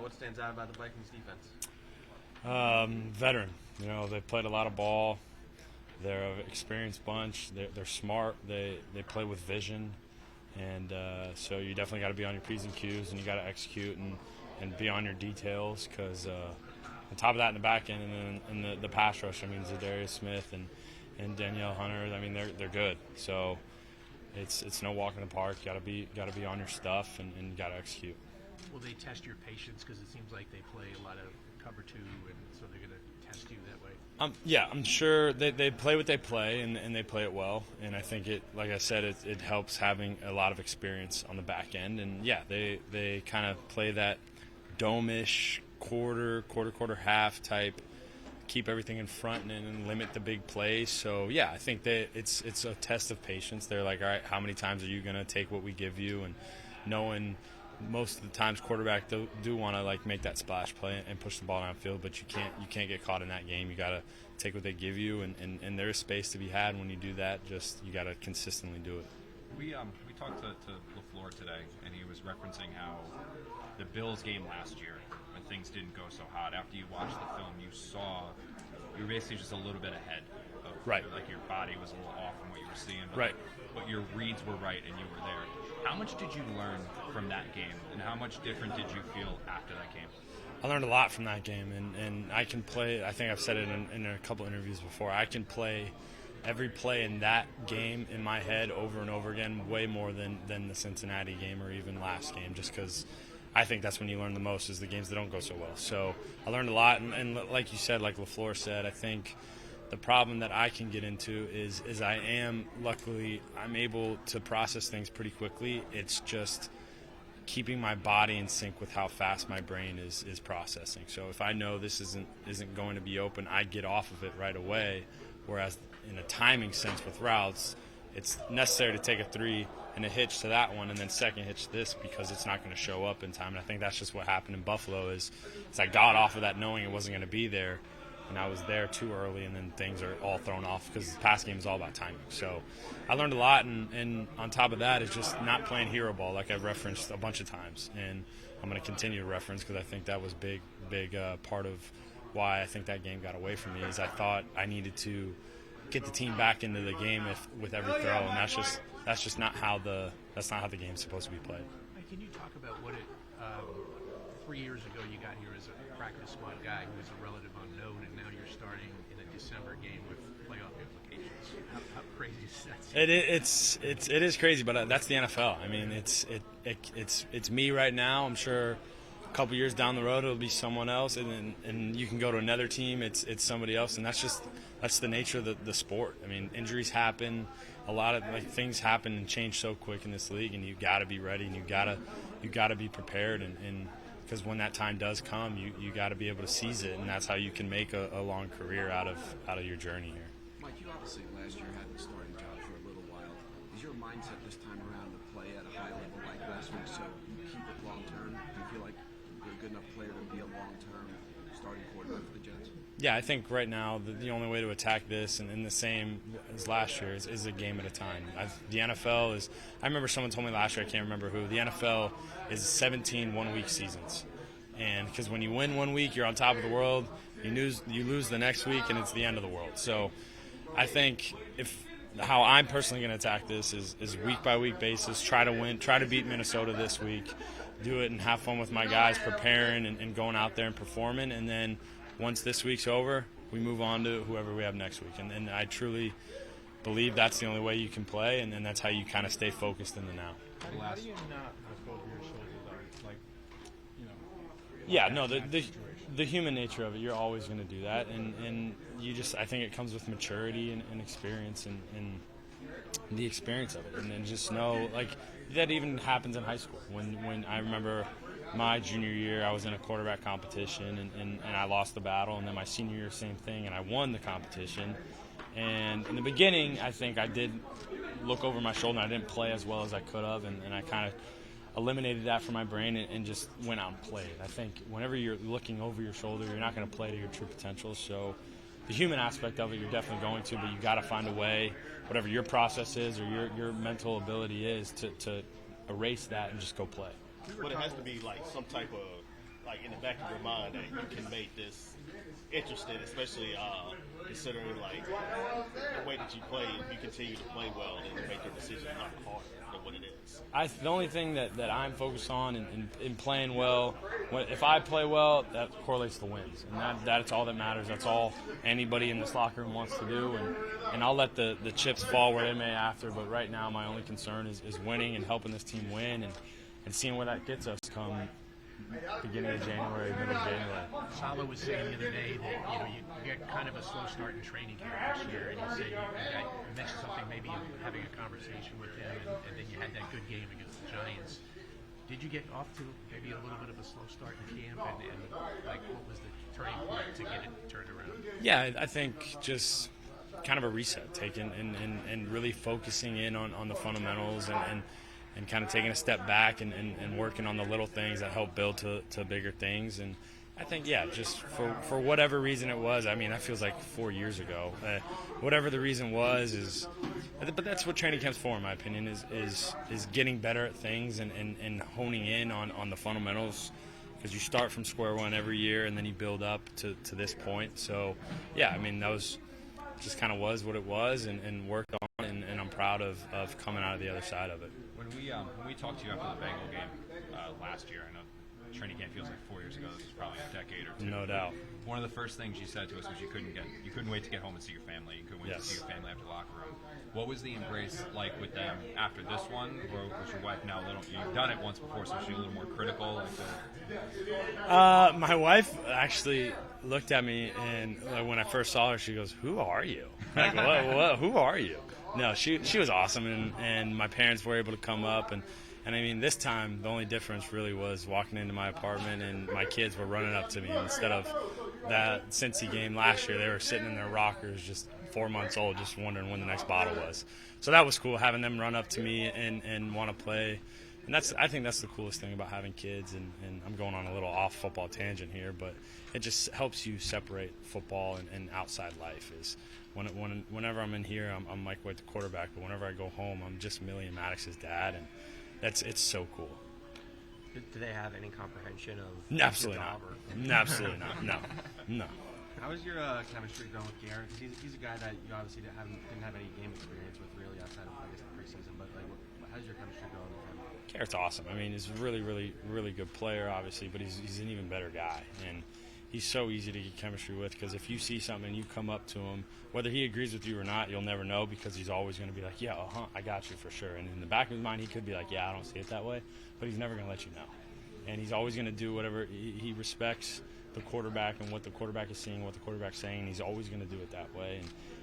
What stands out about the Vikings defense? Veteran. They played a lot of ball. They're an experienced bunch. They're smart. They play with vision, and so you definitely got to be on your P's and Q's, and you got to execute and be on your details. Because on top of that, in the back end and then in the pass rush, Zadarius Smith and Danielle Hunter. They're good. So it's no walk in the park. Got to be on your stuff and you got to execute. Will they test your patience, because it seems like they play a lot of cover two, and so they're going to test you that way? Yeah, I'm sure they play what they play, and they play it well. And I think like I said, it helps having a lot of experience on the back end. And yeah, they kind of play that dome-ish quarter, half type, keep everything in front and limit the big plays. So yeah, I think it's a test of patience. They're like, all right, how many times are you going to take what we give you? And knowing most of the times quarterback do want to make that splash play and push the ball downfield, but you can't get caught in that game. You got to take what they give you, and there is space to be had when you do that. Just you got to consistently do it. We talked to LaFleur today, and he was referencing how the Bills game last year, when things didn't go so hot, after you watched the film, you saw you were basically just a little bit ahead of right. Like your body was a little off from what you were seeing, but, right. But your reads were right and you were there. How much did you learn from that game, and how much different did you feel after that game? I learned a lot from that game, and I can play. I think I've said it in a couple interviews before. I can play every play in that game in my head over and over again, way more than the Cincinnati game or even last game, just because I think that's when you learn the most, is the games that don't go so well. So I learned a lot, and like you said, like LaFleur said, I think the problem that I can get into is luckily I'm able to process things pretty quickly. It's just keeping my body in sync with how fast my brain is processing. So if I know this isn't going to be open, I get off of it right away. Whereas in a timing sense with routes, it's necessary to take a 3 and a hitch to that one, and then second hitch this, because it's not going to show up in time. And I think that's just what happened in Buffalo is I got off of that knowing it wasn't going to be there, and I was there too early, and then things are all thrown off because the pass game is all about timing. So I learned a lot, and on top of that is just not playing hero ball like I've referenced a bunch of times. And I'm going to continue to reference because I think that was big part of why I think that game got away from me, is I thought I needed to get the team back into the game with every throw, and that's just not how the game's supposed to be played. Can you talk about what 3 years ago you got here as a practice squad guy who was a relative unknown, and now you're starting in a December game with playoff implications? How crazy is that? It is crazy, but that's the NFL. I mean, it's me right now. I'm sure a couple years down the road it'll be someone else, and you can go to another team. It's somebody else, and that's the nature of the sport. I mean, injuries happen. A lot of things happen and change so quick in this league, and you got to be ready, and you got to be prepared, and because when that time does come, you got to be able to seize it, and that's how you can make a long career out of your journey here. Mike, you obviously last year had the starting job for a little while. Is your mindset this time around to play at a high level like last week, so you keep it long term? Do you feel like you're a good enough player to be a long term starting quarterback for the Jets? Yeah, I think right now the only way to attack this, and the same as last year, is a game at a time. The NFL is – I remember someone told me last year, I can't remember who, the NFL is 17 one-week seasons. And because when you win one week, you're on top of the world. You lose the next week, and it's the end of the world. So I think how I'm personally going to attack this is week-by-week basis, try to win, try to beat Minnesota this week, do it and have fun with my guys, preparing and going out there and performing, and then – once this week's over, we move on to whoever we have next week. And I truly believe that's the only way you can play, and that's how you kind of stay focused in the now. How do you not look over your shoulder, though? Yeah, no, the human nature of it, you're always going to do that. And you just, I think it comes with maturity and experience and the experience of it. And then just know, that even happens in high school. When I remember – my junior year, I was in a quarterback competition, and I lost the battle. And then my senior year, same thing, and I won the competition. And in the beginning, I think I did look over my shoulder, and I didn't play as well as I could have, and I kind of eliminated that from my brain and just went out and played. I think whenever you're looking over your shoulder, you're not going to play to your true potential. So the human aspect of it, you're definitely going to, but you got to find a way, whatever your process is or your mental ability is, to erase that and just go play. But it has to be like some type of like in the back of your mind that you can make this interesting, especially considering like the way that you play, you continue to play well and make your decisions a lot harder than what it is. The only thing that I'm focused on in playing well, if I play well, that correlates to wins, and that's all that matters. That's all anybody in this locker room wants to do, and I'll let the chips fall where they may after. But right now, my only concern is winning and helping this team win, and seeing where that gets us come beginning of January, middle of January. Salo was saying the other day that you get kind of a slow start in training camp this year, and you said you mentioned something maybe having a conversation with him, and then you had that good game against the Giants. Did you get off to maybe a little bit of a slow start in camp, and like what was the turning point to get it turned around? Yeah, I think just kind of a reset, taking and really focusing in on the fundamentals and kind of taking a step back and working on the little things that help build to bigger things. And I think, just for whatever reason it was, I mean, that feels like 4 years ago. Whatever the reason was but that's what training camp's for, in my opinion, is getting better at things and honing in on the fundamentals, because you start from square one every year and then you build up to this point. So, I mean, that was just kind of was what it was and worked on, and I'm proud of coming out of the other side of it. When we talked to you after the Bengal game last year, I know training camp feels like 4 years ago. This is probably a decade or two. No doubt. One of the first things you said to us was you couldn't wait to get home and see your family. You couldn't wait to see your family after the locker room. What was the embrace like with them after this one? Or was your wife now a little? You've done it once before, so she's a little more critical. My wife actually looked at me, and when I first saw her, she goes, "Who are you?" Like, what? Who are you? No, she was awesome, and my parents were able to come up, and I mean, this time the only difference really was walking into my apartment and my kids were running up to me instead of that Cincy game last year. They were sitting in their rockers, just 4 months old, just wondering when the next bottle was. So that was cool, having them run up to me and want to play. And I think that's the coolest thing about having kids. And I'm going on a little off football tangent here, but it just helps you separate football and outside life. Is whenever I'm in here, I'm Mike White, the quarterback, but whenever I go home, I'm just Millie and Maddox's dad, and it's so cool. Do they have any comprehension of Absolutely not. Absolutely not. No. How is your chemistry going with Garrett? Because he's a guy that you obviously didn't have any game experience with really outside of, I guess, the preseason. But how's your chemistry going with him? Garrett's awesome. I mean, he's a really, really, really good player, obviously, but he's an even better guy. And he's so easy to get chemistry with, because if you see something and you come up to him, whether he agrees with you or not, you'll never know, because he's always going to be like, yeah, I got you for sure. And in the back of his mind, he could be like, yeah, I don't see it that way, but he's never going to let you know. And he's always going to do whatever. He respects the quarterback and what the quarterback is seeing, what the quarterback's saying. He's always going to do it that way.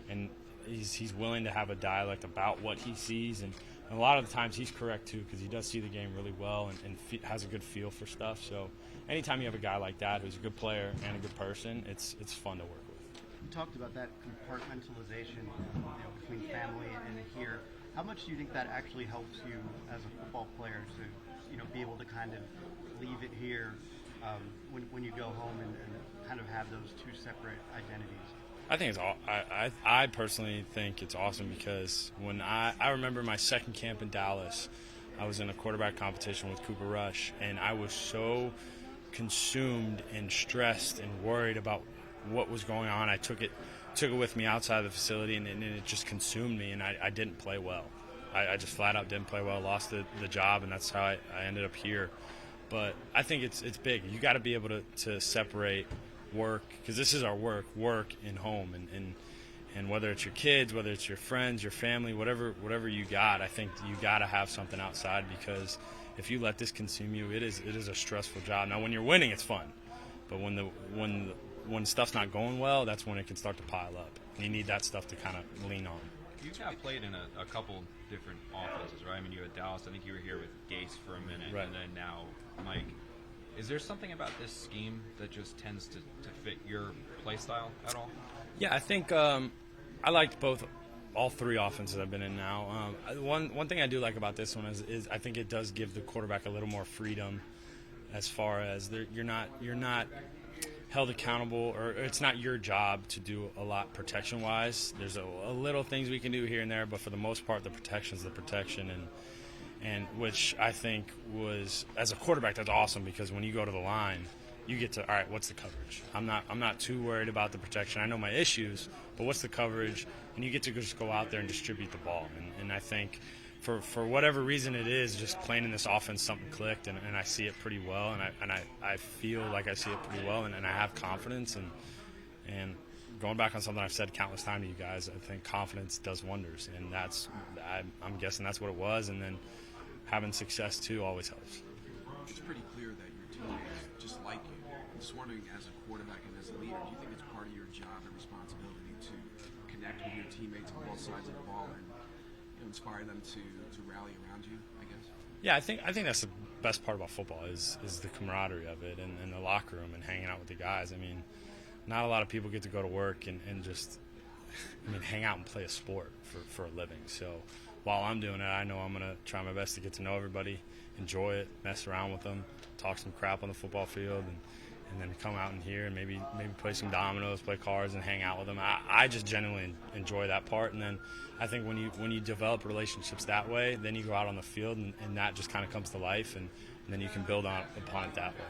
And he's willing to have a dialect about what he sees. And a lot of the times he's correct, too, because he does see the game really well and has a good feel for stuff. So anytime you have a guy like that who's a good player and a good person, it's fun to work with. You talked about that compartmentalization between family and here. How much do you think that actually helps you as a football player to be able to kind of leave it here when you go home and kind of have those two separate identities? I think I personally think it's awesome, because when I remember my second camp in Dallas, I was in a quarterback competition with Cooper Rush, and I was so consumed and stressed and worried about what was going on. I took it with me outside of the facility, and it just consumed me, and I didn't play well. I just flat out didn't play well, lost the job, and that's how I ended up here. But I think it's big. You got to be able to separate work, because this is our work and home, and whether it's your kids, whether it's your friends, your family, whatever you got, I think you got to have something outside, because if you let this consume you, it is a stressful job. Now, when you're winning, it's fun, but when stuff's not going well, that's when it can start to pile up. And you need that stuff to kind of lean on. You got played in a couple different offenses, right? I mean, you had Dallas. I think you were here with Gase for a minute, right, and then now Mike. Is there something about this scheme that just tends to fit your play style at all? Yeah, I think I liked all three offenses I've been in now. One thing I do like about this one is I think it does give the quarterback a little more freedom, as far as you're not held accountable, or it's not your job to do a lot protection-wise. There's a little things we can do here and there, but for the most part, the protection's the protection, and which I think was, as a quarterback, that's awesome, because when you go to the line, you get to, all right, what's the coverage? I'm not too worried about the protection. I know my issues, but what's the coverage? And you get to just go out there and distribute the ball. And I think for whatever reason it is, just playing in this offense, something clicked, and I see it pretty well, and I feel like I see it pretty well, and I have confidence. And going back on something I've said countless times to you guys, I think confidence does wonders, and I'm guessing that's what it was. And then having success too always helps. It's pretty clear that your teammates just like you. I'm just wondering, as a quarterback and as a leader, do you think it's part of your job and responsibility to connect with your teammates on both sides of the ball and inspire them to rally around you, I guess? Yeah, I think that's the best part about football is the camaraderie of it, and the locker room and hanging out with the guys. I mean, not a lot of people get to go to work and just hang out and play a sport for a living. So while I'm doing it, I know I'm going to try my best to get to know everybody, enjoy it, mess around with them, talk some crap on the football field, and then come out in here and maybe play some dominoes, play cards, and hang out with them. I just genuinely enjoy that part. And then I think when you develop relationships that way, then you go out on the field, and that just kind of comes to life, and then you can build upon it that way.